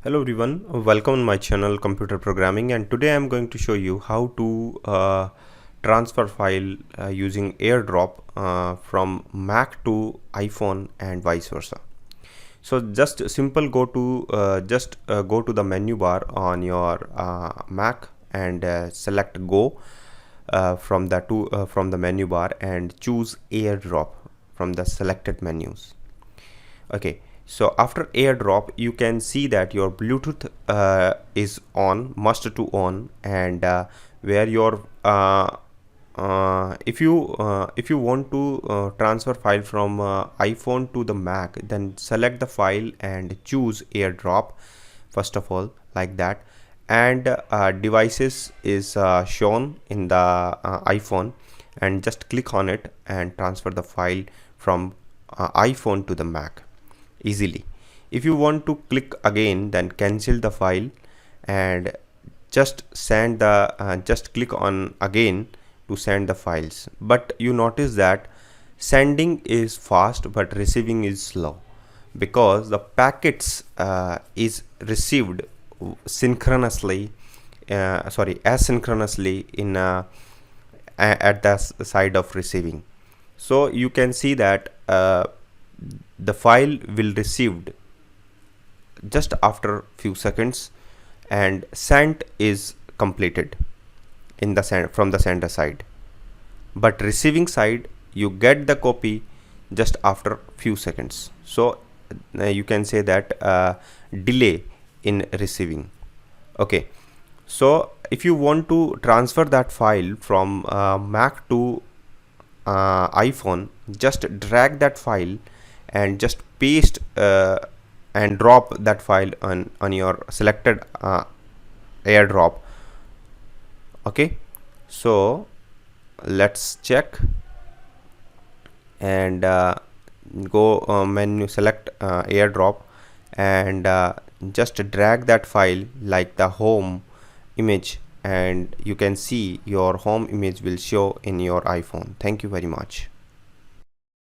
Hello everyone, welcome on my channel Computer Programming, and today I'm going to show you how to transfer file using AirDrop from Mac to iPhone and vice versa. So just simple go to go to the menu bar on your Mac and select Go from the menu bar and choose AirDrop from the selected menus. Okay, so after AirDrop you can see that your Bluetooth is on, must to on, and where your if you want to transfer file from iPhone to the Mac, then select the file and choose AirDrop first of all, like that, and devices is shown in the iPhone, and just click on it and transfer the file from iPhone to the Mac easily. If you want to click again, then cancel the file and just send the just click on again to send the files. But you notice that sending is fast but receiving is slow, because the packets is received synchronously asynchronously in at the side of receiving. So you can see that the file will received just after few seconds, and sent is completed in the from the sender side, but receiving side you get the copy just after few seconds. So you can say that delay in receiving. Okay, so if you want to transfer that file from Mac to iPhone, just drag that file and just paste and drop that file on your selected AirDrop. Okay, so let's check and go menu, select AirDrop, and just drag that file like the home image, and you can see your home image will show in your iPhone. Thank you very much.